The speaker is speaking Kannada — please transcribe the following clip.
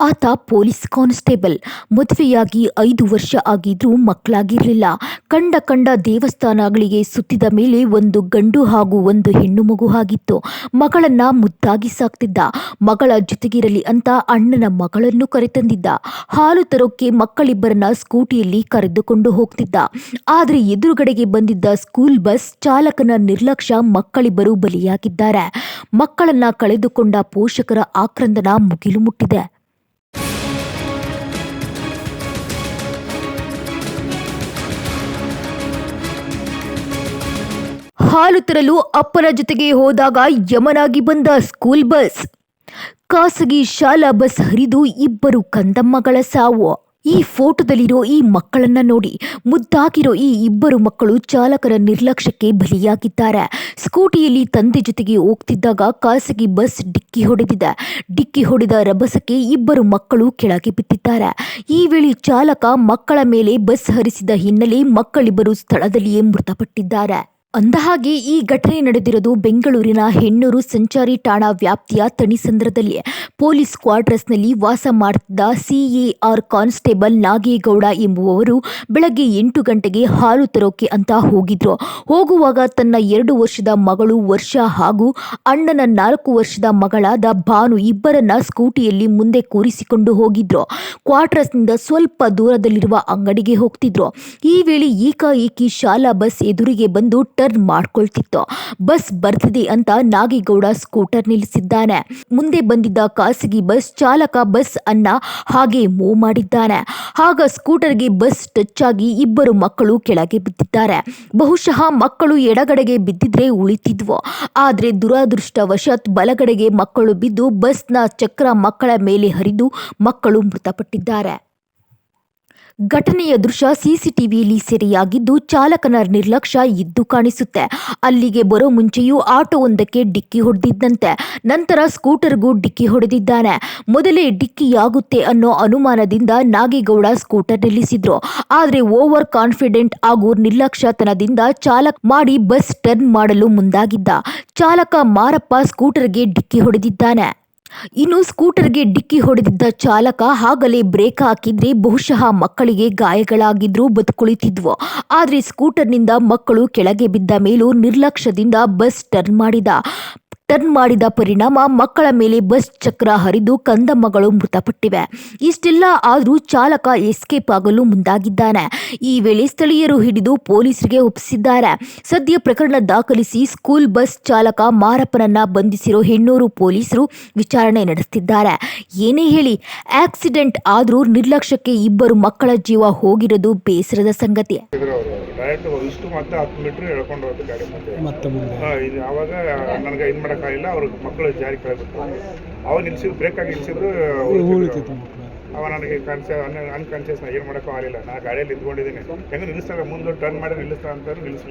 ಆತ ಪೊಲೀಸ್ ಕಾನ್ಸ್ಟೇಬಲ್. ಮದುವೆಯಾಗಿ 5 ವರ್ಷ ಆಗಿದ್ರೂ ಮಕ್ಕಳಾಗಿರಲಿಲ್ಲ. ಕಂಡ ದೇವಸ್ಥಾನಗಳಿಗೆ ಸುತ್ತಿದ ಮೇಲೆ ಒಂದು ಗಂಡು ಹಾಗೂ ಒಂದು ಹೆಣ್ಣು ಮಗು ಆಗಿತ್ತು. ಮಗಳನ್ನ ಮುದ್ದಾಗಿ ಸಾಕ್ತಿದ್ದ. ಮಗಳ ಜೊತೆಗಿರಲಿ ಅಂತ ಅಣ್ಣನ ಮಗಳನ್ನು ಕರೆತಂದಿದ್ದ. ಹಾಲು ತರೋಕೆ ಮಕ್ಕಳಿಬ್ಬರನ್ನ ಸ್ಕೂಟಿಯಲ್ಲಿ ಕರೆದುಕೊಂಡು ಹೋಗ್ತಿದ್ದ. ಆದ್ರೆ ಎದುರುಗಡೆಗೆ ಬಂದಿದ್ದ ಸ್ಕೂಲ್ ಬಸ್ ಚಾಲಕನ ನಿರ್ಲಕ್ಷ್ಯ ಮಕ್ಕಳಿಬ್ಬರು ಬಲಿಯಾಗಿದ್ದಾರೆ. ಮಕ್ಕಳನ್ನ ಕಳೆದುಕೊಂಡ ಪೋಷಕರ ಆಕ್ರಂದನ ಮುಗಿಲು ಮುಟ್ಟಿದೆ. ಹಾಲು ತರಲು ಅಪ್ಪನ ಜೊತೆಗೆ ಹೋದಾಗ ಯಮನಾಗಿ ಬಂದ ಸ್ಕೂಲ್ ಬಸ್. ಖಾಸಗಿ ಶಾಲಾ ಬಸ್ ಹರಿದು ಇಬ್ಬರು ಕಂದಮ್ಮಗಳ ಸಾವು. ಈ ಫೋಟೋದಲ್ಲಿರೋ ಈ ಮಕ್ಕಳನ್ನ ನೋಡಿ. ಮುದ್ದಾಗಿರೋ ಈ ಇಬ್ಬರು ಮಕ್ಕಳು ಚಾಲಕರ ನಿರ್ಲಕ್ಷ್ಯಕ್ಕೆ ಬಲಿಯಾಗಿದ್ದಾರೆ. ಸ್ಕೂಟಿಯಲ್ಲಿ ತಂದೆ ಜೊತೆಗೆ ಹೋಗ್ತಿದ್ದಾಗ ಖಾಸಗಿ ಬಸ್ ಡಿಕ್ಕಿ ಹೊಡೆದಿದೆ. ಡಿಕ್ಕಿ ಹೊಡೆದ ರಭಸಕ್ಕೆ ಇಬ್ಬರು ಮಕ್ಕಳು ಕೆಳಗೆ ಬಿದ್ದಿದ್ದಾರೆ. ಈ ವೇಳೆ ಚಾಲಕ ಮಕ್ಕಳ ಮೇಲೆ ಬಸ್ ಹರಿಸಿದ ಹಿನ್ನೆಲೆ ಮಕ್ಕಳಿಬ್ಬರು ಸ್ಥಳದಲ್ಲಿಯೇ ಮೃತಪಟ್ಟಿದ್ದಾರೆ. ಅಂದಹಾಗೆ ಈ ಘಟನೆ ನಡೆದಿರೋದು ಬೆಂಗಳೂರಿನ ಹೆಣ್ಣೂರು ಸಂಚಾರಿ ಠಾಣಾ ವ್ಯಾಪ್ತಿಯ ತಣಿಸಂದ್ರದಲ್ಲಿ. ಪೊಲೀಸ್ ಕ್ವಾರ್ಟರ್ಸ್ನಲ್ಲಿ ವಾಸ ಮಾಡುತ್ತಿದ್ದ CAR ಕಾನ್ಸ್ಟೇಬಲ್ ನಾಗೇಗೌಡ ಎಂಬುವವರು ಬೆಳಗ್ಗೆ 8 ಗಂಟೆಗೆ ಹಾಲು ತರೋಕೆ ಅಂತ ಹೋಗಿದ್ರು. ಹೋಗುವಾಗ ತನ್ನ 2 ವರ್ಷದ ಮಗಳು ವರ್ಷ ಹಾಗೂ ಅಣ್ಣನ 4 ವರ್ಷದ ಮಗಳಾದ ಭಾನು ಇಬ್ಬರನ್ನ ಸ್ಕೂಟಿಯಲ್ಲಿ ಮುಂದೆ ಕೂರಿಸಿಕೊಂಡು ಹೋಗಿದ್ರು. ಕ್ವಾರ್ಟರ್ಸ್ನಿಂದ ಸ್ವಲ್ಪ ದೂರದಲ್ಲಿರುವ ಅಂಗಡಿಗೆ ಹೋಗ್ತಿದ್ರು. ಈ ವೇಳೆ ಏಕಾಏಕಿ ಶಾಲಾ ಬಸ್ ಎದುರಿಗೆ ಬಂದು ಟರ್ನ್ ಮಾಡ್ಕೊಳ್ತಿತ್ತು. ಬಸ್ ಬರ್ತಿದೆ ಅಂತ ನಾಗೇಗೌಡ ಸ್ಕೂಟರ್ ನಿಲ್ಲಿಸಿದ್ದಾನೆ. ಮುಂದೆ ಬಂದಿದ್ದ ಖಾಸಗಿ ಬಸ್ ಚಾಲಕ ಬಸ್ ಅನ್ನ ಹಾಗೆ ಮೂವ್ ಮಾಡಿದ್ದಾನೆ. ಆಗ ಸ್ಕೂಟರ್ಗೆ ಬಸ್ ಟಚ್ ಆಗಿ ಇಬ್ಬರು ಮಕ್ಕಳು ಕೆಳಗೆ ಬಿದ್ದಿದ್ದಾರೆ. ಬಹುಶಃ ಮಕ್ಕಳು ಎಡಗಡೆಗೆ ಬಿದ್ದಿದ್ರೆ ಉಳಿತಿದ್ವು. ಆದ್ರೆ ದುರದೃಷ್ಟವಶಾತ್ ಬಲಗಡೆಗೆ ಮಕ್ಕಳು ಬಿದ್ದು ಬಸ್ನ ಚಕ್ರ ಮಕ್ಕಳ ಮೇಲೆ ಹರಿದು ಮಕ್ಕಳು ಮೃತಪಟ್ಟಿದ್ದಾರೆ. ಘಟನೆಯ ದೃಶ್ಯ CCTVಯಲ್ಲಿ ಸೆರೆಯಾಗಿದ್ದು ಚಾಲಕನ ನಿರ್ಲಕ್ಷ್ಯ ಎದ್ದು ಕಾಣಿಸುತ್ತೆ. ಅಲ್ಲಿಗೆ ಬರೋ ಮುಂಚೆಯೂ ಆಟೋವೊಂದಕ್ಕೆ ಡಿಕ್ಕಿ ಹೊಡೆದಿದ್ದಂತೆ. ನಂತರ ಸ್ಕೂಟರ್ಗೂ ಡಿಕ್ಕಿ ಹೊಡೆದಿದ್ದಾನೆ. ಮೊದಲೇ ಡಿಕ್ಕಿಯಾಗುತ್ತೆ ಅನ್ನೋ ಅನುಮಾನದಿಂದ ನಾಗೇಗೌಡ ಸ್ಕೂಟರ್ ನಿಲ್ಲಿಸಿದ್ರು. ಆದ್ರೆ ಓವರ್ ಕಾನ್ಫಿಡೆಂಟ್ ಹಾಗೂ ನಿರ್ಲಕ್ಷ್ಯತನದಿಂದ ಚಾಲಕ ಮಾಡಿ ಬಸ್ ಟರ್ನ್ ಮಾಡಲು ಮುಂದಾಗಿದ್ದ. ಚಾಲಕ ಮಾರಪ್ಪ ಸ್ಕೂಟರ್ಗೆ ಡಿಕ್ಕಿ ಹೊಡೆದಿದ್ದಾನೆ. ಇನ್ನು ಸ್ಕೂಟರ್ಗೆ ಡಿಕ್ಕಿ ಹೊಡೆದಿದ್ದ ಚಾಲಕ ಆಗಲೇ ಬ್ರೇಕ್ ಹಾಕಿದ್ರೆ ಬಹುಶಃ ಮಕ್ಕಳಿಗೆ ಗಾಯಗಳಾಗಿದ್ರೂ ಬದುಕುಳಿತಿದ್ವು. ಆದ್ರೆ ಸ್ಕೂಟರ್ನಿಂದ ಮಕ್ಕಳು ಕೆಳಗೆ ಬಿದ್ದ ಮೇಲೂ ನಿರ್ಲಕ್ಷ್ಯದಿಂದ ಬಸ್ ಟರ್ನ್ ಮಾಡಿದ ಪರಿಣಾಮ ಮಕ್ಕಳ ಮೇಲೆ ಬಸ್ ಚಕ್ರ ಹರಿದು ಕಂದಮ್ಮಗಳು ಮೃತಪಟ್ಟಿವೆ. ಇಷ್ಟೆಲ್ಲ ಆದರೂ ಚಾಲಕ ಎಸ್ಕೇಪ್ ಆಗಲು ಮುಂದಾಗಿದ್ದಾನೆ. ಈ ವೇಳೆ ಸ್ಥಳೀಯರು ಹಿಡಿದು ಪೊಲೀಸರಿಗೆ ಒಪ್ಪಿಸಿದ್ದಾರೆ. ಸದ್ಯ ಪ್ರಕರಣ ದಾಖಲಿಸಿ ಸ್ಕೂಲ್ ಬಸ್ ಚಾಲಕ ಮಾರಪ್ಪನನ್ನ ಬಂಧಿಸಿರೋ ಹೆಣ್ಣೂರು ಪೊಲೀಸರು ವಿಚಾರಣೆ ನಡೆಸುತ್ತಿದ್ದಾರೆ. ಏನೇ ಹೇಳಿ, ಆಕ್ಸಿಡೆಂಟ್ ಆದ್ರೂ ನಿರ್ಲಕ್ಷ್ಯಕ್ಕೆ ಇಬ್ಬರು ಮಕ್ಕಳ ಜೀವ ಹೋಗಿರೋದು ಬೇಸರದ ಸಂಗತಿ. ಇಷ್ಟು ಮತ್ತೆ 10 ಮೀಟರ್ ಎಳ್ಕೊಂಡು ಹೋದ ಗಾಡಿ ಮತ್ತೆ ಇದು ಆವಾಗ ನನಗೆ ಇದು ಮಾಡೋಕ್ಕಾಗಿಲ್ಲ. ಅವ್ರ ಮಕ್ಕಳು ಜಾರಿ ಕೆಳಬಿಟ್ಟು ಅವಾಗ ನಿಲ್ಸಿದ್ರು, ಬ್ರೇಕ್ ಆಗಿ ನಿಲ್ಸಿದ್ರು. ಅವ ನನಗೆ ಅನ್ಕಾನ್ಶಿಯಸ್ ಏನು ಮಾಡೋಕ್ಕೂ ಆಗಲಿಲ್ಲ. ನಾನು ಗಾಡಿಯಲ್ಲಿ ನಿಂತ್ಕೊಂಡಿದ್ದೀನಿ. ಹೆಂಗೆ ನಿಲ್ಲಿಸ್ತಾರೆ, ಮುಂದೆ ಟರ್ನ್ ಮಾಡಿ ನಿಲ್ಲಿಸ್ತಾರೆ ಅಂತ ನಿಲ್ಲಿಸಲಿಲ್ಲ.